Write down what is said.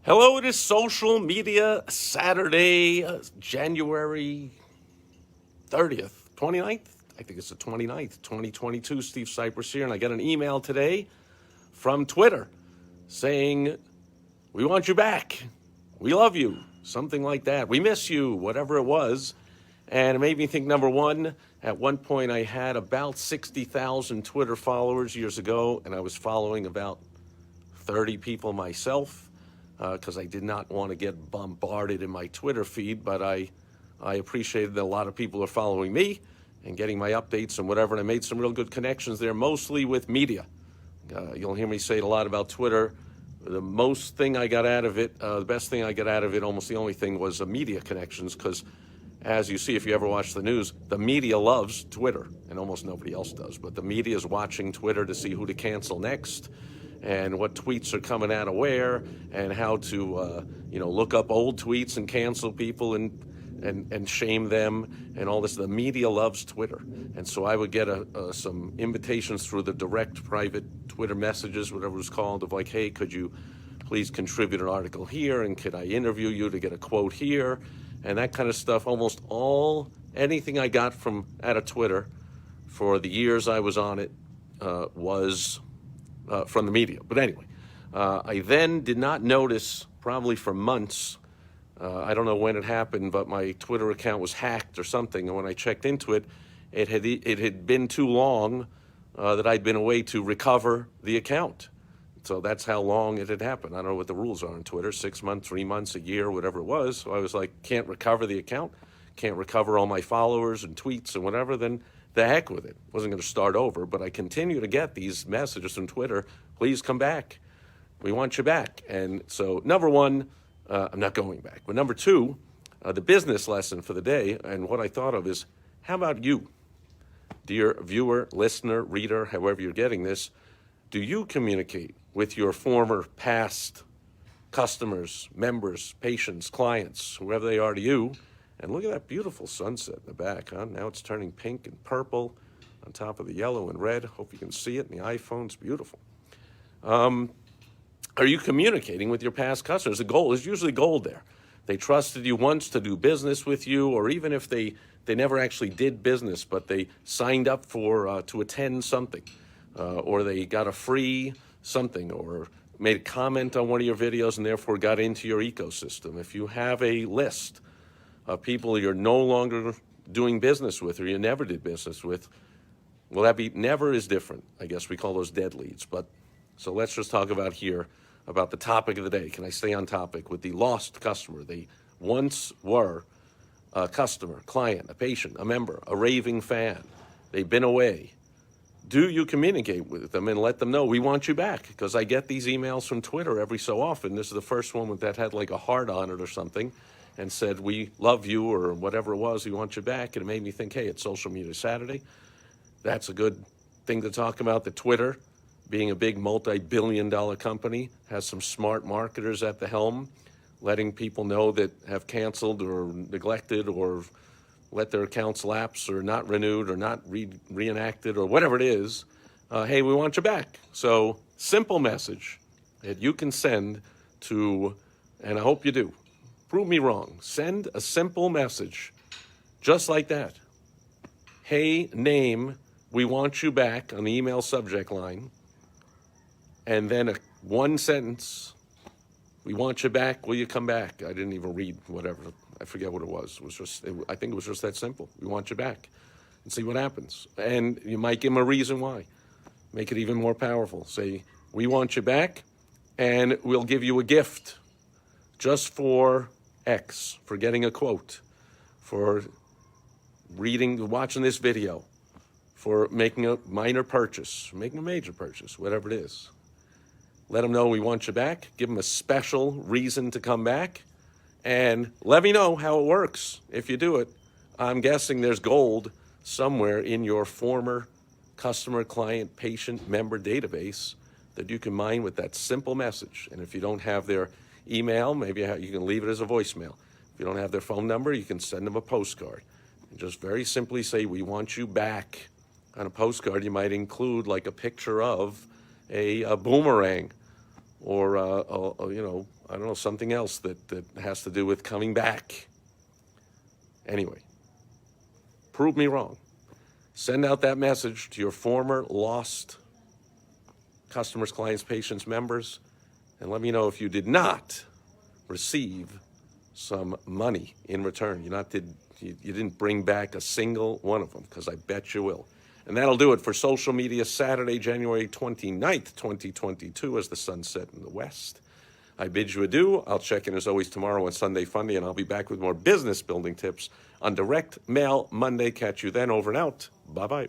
Hello, it is Social Media Saturday, January 30th, 29th. I think it's the 29th, 2022. Steve Cypress here, and I got an email today from Twitter saying, "We want you back. We love you." Something like that. "We miss you," whatever it was. And it made me think, number one, at one point I had about 60,000 Twitter followers years ago, and I was following about 30 people myself because I did not want to get bombarded in my Twitter feed, but I appreciated that a lot of people are following me and getting my updates and whatever, and I made some real good connections there, mostly with media. You'll hear me say it a lot about Twitter. The most thing I got out of it, the best thing I got out of it, almost the only thing, was media connections, because as you see, if you ever watch the news, the media loves Twitter, and almost nobody else does, but the media is watching Twitter to see who to cancel next, and what tweets are coming out of where, and how to look up old tweets and cancel people and shame them and all this. The media loves Twitter, and so I would get some invitations through the direct private Twitter messages, whatever it was called, of like, "Hey, could you please contribute an article here, and could I interview you to get a quote here," and that kind of stuff. Almost anything I got out of Twitter for the years I was on it was from the media. But anyway, I then did not notice, probably for months, I don't know when it happened, but my Twitter account was hacked or something. And when I checked into it, it had been too long that I'd been away to recover the account. So that's how long it had happened. I don't know what the rules are on Twitter, 6 months, 3 months, a year, whatever it was. So I was like, can't recover the account, can't recover all my followers and tweets and whatever, then the heck with it. Wasn't going to start over, but I continue to get these messages from Twitter, "Please come back. We want you back." And so, number one, I'm not going back. But number two, the business lesson for the day, and what I thought of is, how about you? Dear viewer, listener, reader, however you're getting this, do you communicate with your former past customers, members, patients, clients, whoever they are to you? And look at that beautiful sunset in the back, huh? Now it's turning pink and purple on top of the yellow and red. Hope you can see it in the iPhone. It's beautiful. Are you communicating with your past customers? The goal is usually gold there. They trusted you once to do business with you, or even if they never actually did business, but they signed up to attend something, or they got a free something, or made a comment on one of your videos and therefore got into your ecosystem. If you have a list of people you're no longer doing business with, or you never did business with, well, that be never is different. I guess we call those dead leads. But so let's just talk about the topic of the day. Can I stay on topic with the lost customer? They once were a customer, client, a patient, a member, a raving fan. They've been away. Do you communicate with them and let them know, "We want you back"? Because I get these emails from Twitter every so often. This is the first one that had like a heart on it or something, and said, "We love you," or whatever it was, "We want you back." And it made me think, hey, it's Social Media Saturday. That's a good thing to talk about. The Twitter, being a big multi-billion-dollar company, has some smart marketers at the helm, letting people know that have canceled or neglected or let their accounts lapse or not renewed or not reenacted or whatever it is, hey, we want you back. So simple message that you can send to, and I hope you do, prove me wrong, send a simple message just like that. "Hey, name, we want you back," on the email subject line, and then one sentence, "We want you back, will you come back?" I didn't even read whatever. I forget what it was. I think it was just that simple. "We want you back," and see what happens. And you might give them a reason why. Make it even more powerful. Say, "We want you back, and we'll give you a gift just for X, for getting a quote, for watching this video, for making a minor purchase, making a major purchase, whatever it is." Let them know we want you back. Give them a special reason to come back. And let me know how it works if you do it. I'm guessing there's gold somewhere in your former customer, client, patient, member database that you can mine with that simple message. And if you don't have their email, maybe you can leave it as a voicemail. If you don't have their phone number, you can send them a postcard. And just very simply say, "We want you back." On a postcard, you might include like a picture of a boomerang or I don't know, something else that has to do with coming back. Anyway, prove me wrong. Send out that message to your former lost customers, clients, patients, members, and let me know if you did not receive some money in return. You didn't bring back a single one of them, because I bet you will. And that'll do it for Social Media Saturday, January 29th, 2022, as the sun set in the west. I bid you adieu. I'll check in as always tomorrow on Sunday Funday, and I'll be back with more business building tips on Direct Mail Monday. Catch you then. Over and out. Bye-bye.